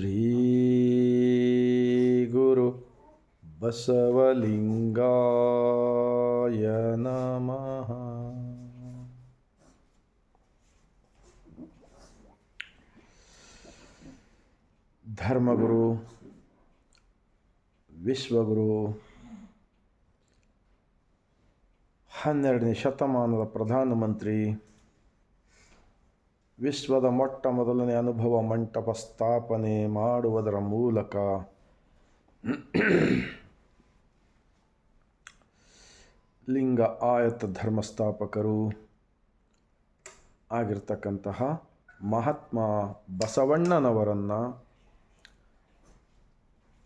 ಶ್ರೀ ಗುರು ಬಸವಲಿಂಗಾಯ ನಮಃ. ಧರ್ಮಗುರು, ವಿಶ್ವಗುರು, 12ನೇ ಶತಮಾನದ ಪ್ರಧಾನಮಂತ್ರಿ, ವಿಶ್ವದ ಮೊಟ್ಟ ಮೊದಲನೇ ಅನುಭವ ಮಂಟಪ ಸ್ಥಾಪನೆ ಮಾಡುವುದರ ಮೂಲಕ ಲಿಂಗ ಆಯತ ಧರ್ಮಸ್ಥಾಪಕರು ಆಗಿರ್ತಕ್ಕಂತಹ ಮಹಾತ್ಮ ಬಸವಣ್ಣನವರನ್ನು,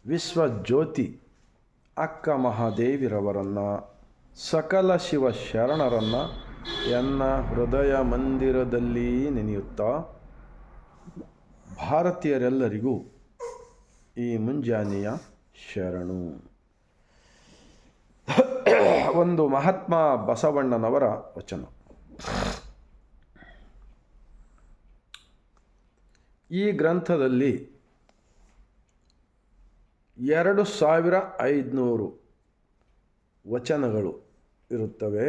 ವಿಶ್ವಜ್ಯೋತಿ ಅಕ್ಕ ಮಹಾದೇವಿರವರನ್ನು, ಸಕಲ ಶಿವ ಶರಣರನ್ನು ಎನ್ನ ಹೃದಯ ಮಂದಿರದಲ್ಲಿ ನೆನೆಯುತ್ತಾ, ಭಾರತೀಯರೆಲ್ಲರಿಗೂ ಈ ಮುಂಜಾನೆಯ ಶರಣು. ಒಂದು ಮಹಾತ್ಮ ಬಸವಣ್ಣನವರ ವಚನ. ಈ ಗ್ರಂಥದಲ್ಲಿ 2500 ವಚನಗಳು ಇರುತ್ತವೆ.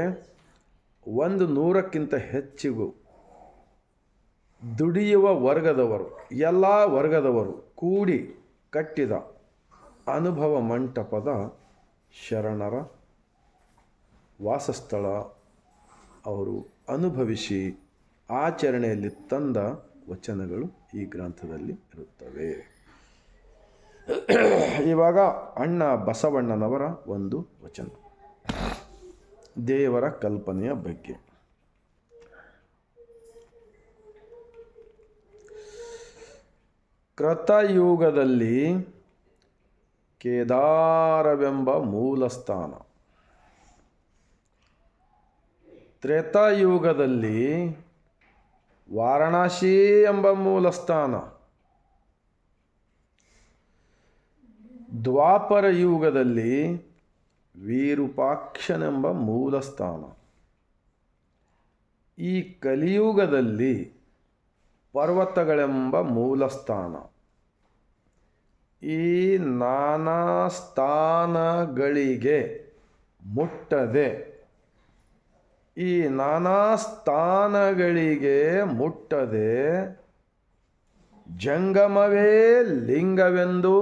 100ಕ್ಕಿಂತ ಹೆಚ್ಚಿಗೂ ದುಡಿಯುವ ವರ್ಗದವರು, ಎಲ್ಲ ವರ್ಗದವರು ಕೂಡಿ ಕಟ್ಟಿದ ಅನುಭವ ಮಂಟಪದ ಶರಣರ ವಾಸಸ್ಥಳ. ಅವರು ಅನುಭವಿಸಿ ಆಚರಣೆಯಲ್ಲಿ ತಂದ ವಚನಗಳು ಈ ಗ್ರಂಥದಲ್ಲಿ ಇರುತ್ತವೆ. ಇವಾಗ ಅಣ್ಣ ಬಸವಣ್ಣನವರ ಒಂದು ವಚನ ದೇವರ ಕಲ್ಪನೆಯ ಬಗ್ಗೆ. ಕೃತಯುಗದಲ್ಲಿ ಕೇದಾರವೆಂಬ ಮೂಲಸ್ಥಾನ, ತ್ರೇತಾಯುಗದಲ್ಲಿ ವಾರಣಾಸಿ ಎಂಬ ಮೂಲಸ್ಥಾನ, ದ್ವಾಪರ ಯುಗದಲ್ಲಿ ವಿರೂಪಾಕ್ಷನೆಂಬ ಮೂಲಸ್ಥಾನ, ಈ ಕಲಿಯುಗದಲ್ಲಿ ಪರ್ವತಗಳೆಂಬ ಮೂಲಸ್ಥಾನ. ಈ ನಾನಾ ಸ್ಥಾನಗಳಿಗೆ ಮುಟ್ಟದೆ, ಈ ನಾನಾ ಸ್ಥಾನಗಳಿಗೆ ಮುಟ್ಟದೆ ಜಂಗಮವೇ ಲಿಂಗವೆಂದು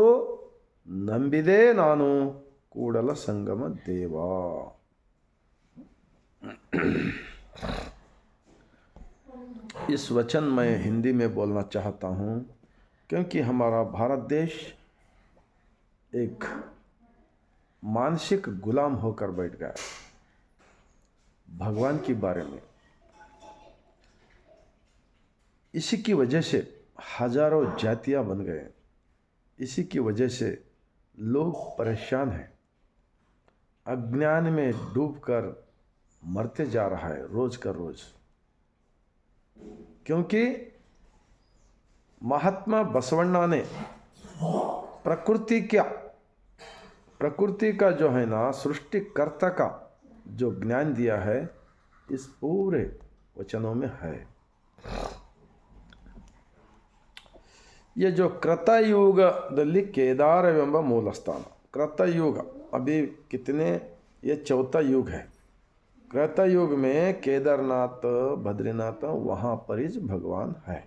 ನಂಬಿದೆ ನಾನು ಕೂಡಲ संगम देवा. इस वचन मैं हिंदी में बोलना चाहता हूँ क्योंकि हमारा भारत देश एक मानसिक गुलाम होकर बैठ गया भगवान के बारे में. इसी की वजह से हजारों जातियाँ बन गए. इसी की वजह से लोग परेशान हैं. अज्ञान में डूबकर मरते जा रहा है रोज का रोज. क्योंकि महात्मा बसवण्णा ने प्रकृति का जो है ना, सृष्टिकर्ता का जो ज्ञान दिया है इस पूरे वचनों में है. ये जो कृतयुगದಲ್ಲಿ ಕೇದಾರವೆಂಬ ಮೂಲಸ್ಥಾನ. कृतयुग अभी कितने, ये चौथा युग है. कृतयुग में केदारनाथ, बद्रीनाथ, वहाँ पर ही भगवान है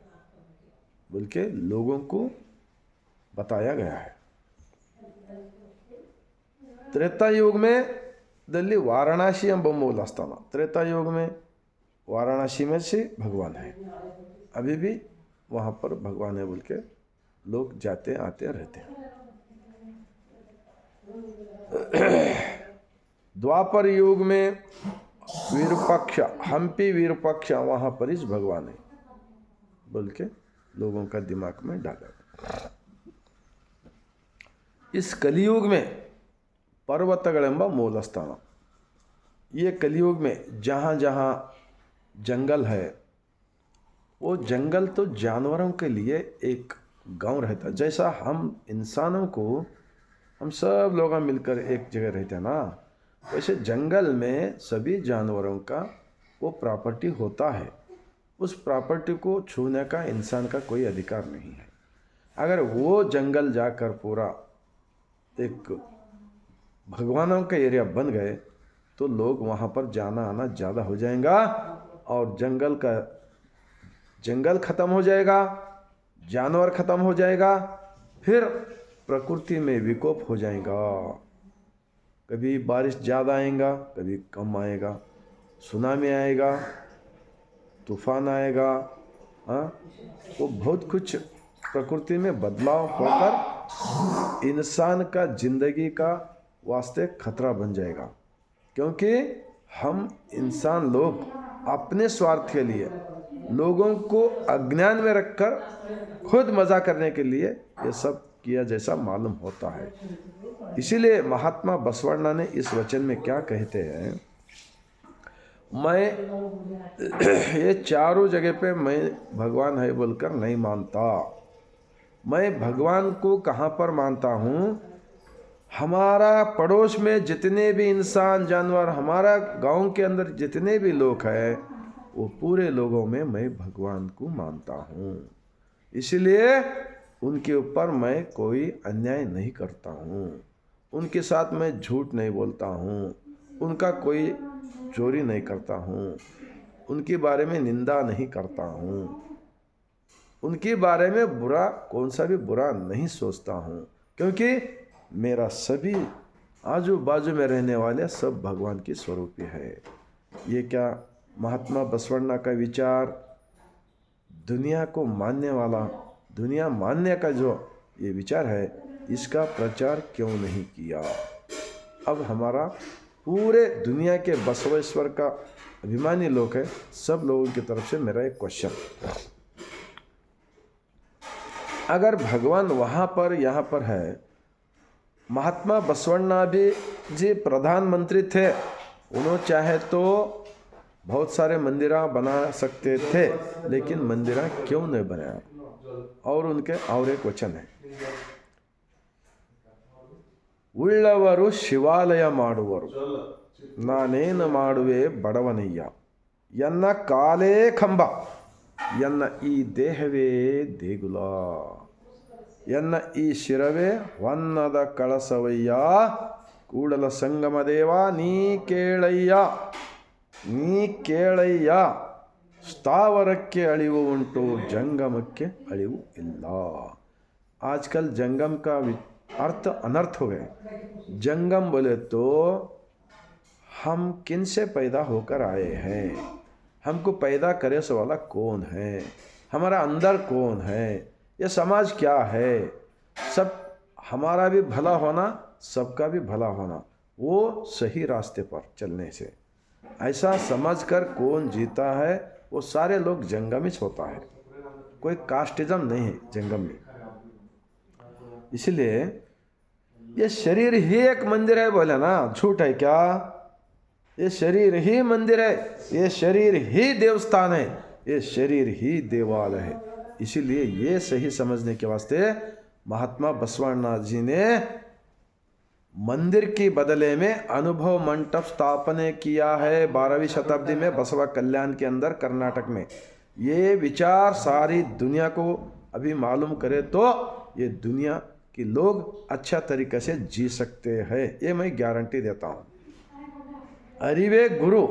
बोल के लोगों को बताया गया है. त्रेतायुग में दल्ली वाराणसी ಎಂಬ ಮೂಲಸ್ಥಾನ. त्रेतायुग में वाराणसी में से भगवान है. अभी भी वहाँ पर भगवान है बोल के लोग जाते आते रहते हैं. द्वापर युग में विरूपाक्ष, हम्पी विरूपाक्ष, वहाँ पर इस भगवान है बोल के लोगों का दिमाग में डाला. इस कलियुग में पर्वतगಳೆಂಬ ಮೂಲಸ್ಥಾನ. ये कलियुग में जहाँ जहाँ जंगल है, वो जंगल तो जानवरों के लिए एक गांव रहता. जैसा हम इंसानों को, हम सब लोग मिलकर एक जगह रहते हैं ना, वैसे जंगल में सभी जानवरों का वो प्रॉपर्टी होता है. उस प्रॉपर्टी को छूने का इंसान का कोई अधिकार नहीं है. अगर वो जंगल जाकर पूरा एक भगवानों का एरिया बन गए तो लोग वहाँ पर जाना आना ज़्यादा हो जाएगा और जंगल ख़त्म हो जाएगा, जानवर ख़त्म हो जाएगा, फिर प्रकृति में विकोप हो जाएगा। कभी बारिश ज़्यादा आएगा, कभी कम आएगा, सुनामी आएगा, तूफान आएगा। हाँ, वो बहुत कुछ प्रकृति में बदलाव होकर इंसान का जिंदगी का वास्ते खतरा बन जाएगा, क्योंकि हम इंसान लोग अपने स्वार्थ के लिए लोगों को अज्ञान में रखकर खुद मजा करने के लिए ये सब किया जैसा मालूम होता है। इसीलिए महात्मा बसवण्णा ने इस वचन में क्या कहते हैं, मैं ये चारों जगह पे मैं भगवान है बोलकर नहीं मानता। मैं भगवान को कहाँ पर मानता हूँ? हमारा पड़ोस में जितने भी इंसान जानवर, हमारा गांव के अंदर जितने भी लोग हैं, वो पूरे लोगों में मैं भगवान को मानता हूँ। इसलिए उनके ऊपर मैं कोई अन्याय नहीं करता हूँ, उनके साथ मैं झूठ नहीं बोलता हूँ, उनका कोई चोरी नहीं करता हूँ, उनके बारे में निंदा नहीं करता हूँ, उनके बारे में बुरा कौन सा भी बुरा नहीं सोचता हूँ, क्योंकि मेरा सभी आजू बाजू में रहने वाले सब भगवान की स्वरूपी है। ये क्या महात्मा बसवण्णा का विचार दुनिया को मानने वाला, दुनिया मानने का जो ये विचार है, इसका प्रचार क्यों नहीं किया? अब हमारा पूरे दुनिया के बसवेश्वर का अभिमानी लोग हैं, सब लोगों की तरफ से मेरा एक क्वेश्चन, अगर भगवान वहाँ पर यहाँ पर है, महात्मा बसवण्णा भी जी प्रधानमंत्री थे, उन्होंने चाहे तो बहुत सारे मंदिरा बना सकते थे, लेकिन मंदिरा क्यों नहीं बनाया? और उनके और एक वचन है, ಉಳ್ಳವರು ಶಿವಾಲಯ ಮಾಡುವರು ನಾನೇನು ಮಾಡುವೆ ಬಡವನಯ್ಯ ಎನ್ನ ಕಾಲೇ ಕಂಬ ಎನ್ನ ಈ ದೇಹವೇ ದೇಗುಲ ಎನ್ನ ಈ ಶಿರವೇ ಹೊನ್ನದ ಕಳಸವಯ್ಯ ಕೂಡಲ ಸಂಗಮ ದೇವ ನೀ ಕೇಳಯ್ಯ ಸ್ಥಾವರಕ್ಕೆ ಅಳಿವು ಉಂಟು जंगमಕ್ಕೆ ಅಳಿವು ಇಲ್ಲ। आजकल जंगम का अर्थ अनर्थ हो गए। जंगम बोले तो हम किन से पैदा होकर आए हैं, हमको पैदा करे से वाला कौन है, हमारा अंदर कौन है, ये समाज क्या है, सब हमारा भी भला होना, सबका भी भला होना, वो सही रास्ते पर चलने से ऐसा समझकर कौन जीता है, वो सारे लोग जंगमिच होता है, कोई कास्टिज्म नहीं है जंगम में। इसलिए ये शरीर ही एक मंदिर है बोले ना, झूठ है क्या? ये शरीर ही मंदिर है, ये शरीर ही देवस्थान है, ये शरीर ही देवालय है। इसीलिए ये सही समझने के वास्ते महात्मा बसवण्णा जी ने मंदिर की बदले में अनुभव मंडप स्थापने किया है 12वीं शताब्दी में बसवा कल्याण के अंदर कर्नाटक में। ये विचार सारी दुनिया को अभी मालूम करे तो ये दुनिया कि लोग अच्छा तरीके से जी सकते हैं, ये मैं गारंटी देता हूँ। अरिवे गुरु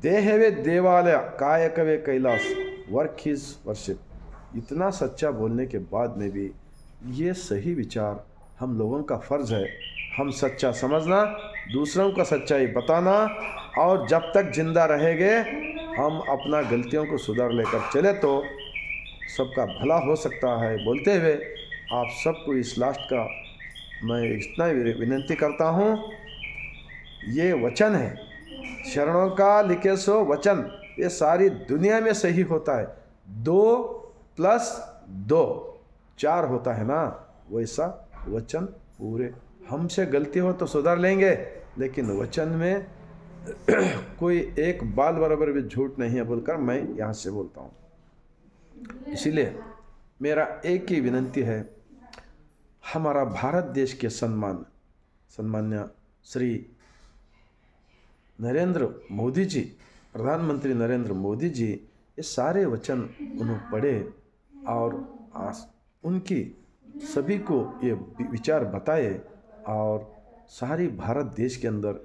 देहवे देवालय कायकवे कैलाश वर्क हिज वर्शिप, इतना सच्चा बोलने के बाद में भी ये सही विचार हम लोगों का फ़र्ज़ है, हम सच्चा समझना, दूसरों का सच्चाई बताना, और जब तक जिंदा रहेंगे हम अपना गलतियों को सुधार लेकर चले तो सबका भला हो सकता है। बोलते हुए आप सबको इस लास्ट का मैं इतना विनंती करता हूँ, ये वचन है शरणों का लिखे सो वचन, ये सारी दुनिया में सही होता है। 2 + 2 4 होता है ना, वैसा वचन पूरे, हमसे गलती हो तो सुधार लेंगे, लेकिन वचन में कोई एक बाल बराबर भी झूठ नहीं है बोलकर मैं यहाँ से बोलता हूँ। इसीलिए मेरा एक ही विनंती है, हमारा भारत देश के सम्मान्य श्री नरेंद्र मोदी जी, प्रधानमंत्री नरेंद्र मोदी जी, ये सारे वचन उन्होंने पढ़े और उनकी सभी को ये विचार बताए और सारी भारत देश के अंदर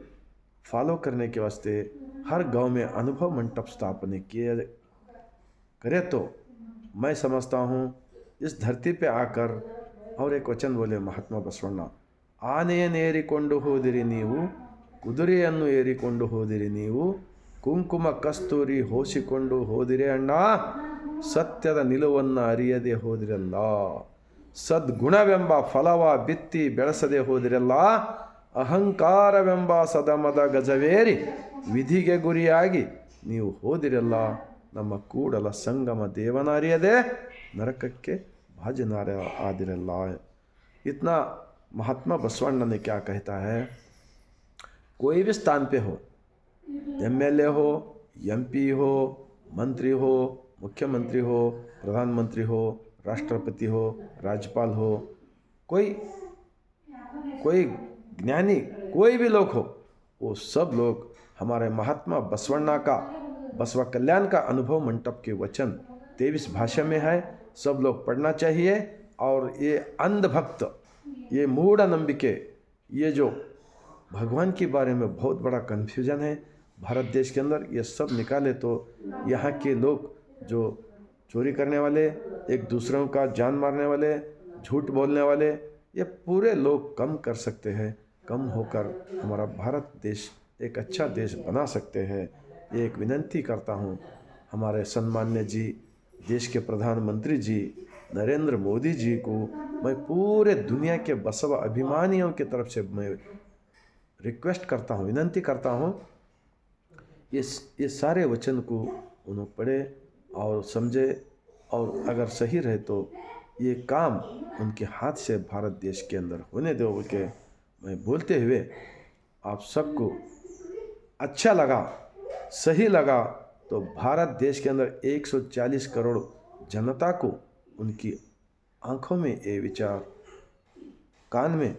फॉलो करने के वास्ते हर गांव में अनुभव मंडप स्थापना किए करे। तो मैं समझता हूँ इस धरती पे आकर, और एक वचन बोले महात्मा बसवಣ್ಣ, ಆನೆಯನ್ನೇರಿಕೊಂಡು ಹೋದಿರಿ ನೀವು, ಕುದುರೆಯನ್ನು ಏರಿಕೊಂಡು ಹೋದಿರಿ ನೀವು, ಕುಂಕುಮ ಕಸ್ತೂರಿ ಹೋಸಿಕೊಂಡು ಹೋದಿರಿ ಅಣ್ಣ, ಸತ್ಯದ ನಿಲುವನ್ನು ಅರಿಯದೆ ಹೋದಿರಲ್ಲ, ಸದ್ಗುಣವೆಂಬ ಫಲವ ಬಿತ್ತಿ ಬೆಳೆಸದೆ ಹೋದಿರಲ್ಲ, ಅಹಂಕಾರವೆಂಬ ಸದಮದ ಗಜವೇರಿ ವಿಧಿಗೆ ಗುರಿಯಾಗಿ ನೀವು ಹೋದಿರಲ್ಲ, ನಮ್ಮ ಕೂಡಲ ಸಂಗಮ ದೇವನ ಅರಿಯದೆ ನರಕಕ್ಕೆ भाजनार आदिरल्ला। इतना महात्मा बसवಣ್ಣ ने क्या कहता है, कोई भी स्थान पे हो, एमएलए हो, एमपी हो, मंत्री हो, मुख्यमंत्री हो, प्रधानमंत्री हो, राष्ट्रपति हो, राज्यपाल हो, कोई ज्ञानी, कोई भी लोग हो, वो सब लोग हमारे महात्मा बसवಣ್ಣ का बसवा कल्याण का अनुभव मंडप के वचन 23 भाषा में है। सब लोग पढ़ना चाहिए। और ये अंधभक्त, ये मूढ़ नंबिके, ये जो भगवान के बारे में बहुत बड़ा कन्फ्यूजन है भारत देश के अंदर, ये सब निकाले तो यहाँ के लोग जो चोरी करने वाले, एक दूसरों का जान मारने वाले, झूठ बोलने वाले, ये पूरे लोग कम कर सकते हैं। कम होकर हमारा भारत देश एक अच्छा देश बना सकते हैं। ये एक विनंती करता हूँ हमारे सम्मान्य जी, देश के प्रधानमंत्री जी नरेंद्र मोदी जी को, मैं पूरे दुनिया के बसवा अभिमानियों की तरफ से मैं रिक्वेस्ट करता हूँ, विनंती करता हूँ, ये सारे वचन को उन्होंने पढ़े और समझे, और अगर सही रहे तो ये काम उनके हाथ से भारत देश के अंदर होने दो के मैं बोलते हुए, आप सबको अच्छा लगा, सही लगा तो भारत देश के अंदर 140 करोड़ जनता को उनकी आँखों में ये विचार, कान में,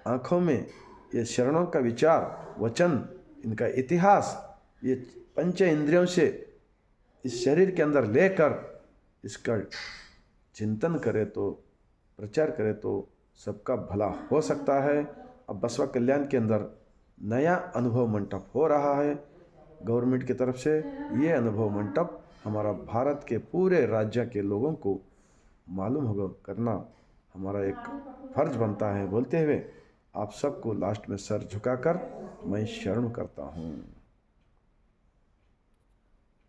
आँखों में ये शरणों का विचार, वचन, इनका इतिहास, ये पंच इंद्रियों से इस शरीर के अंदर लेकर इसका चिंतन करे तो, प्रचार करे तो सबका भला हो सकता है। अब बसवा कल्याण के अंदर नया अनुभव मंडप हो रहा है गवर्नमेंट की तरफ से। ये अनुभव मंडप हमारा भारत के पूरे राज्य के लोगों को मालूम होगा करना हमारा एक फर्ज बनता है। बोलते हुए आप सबको लास्ट में सर झुकाकर मैं शरण करता हूँ।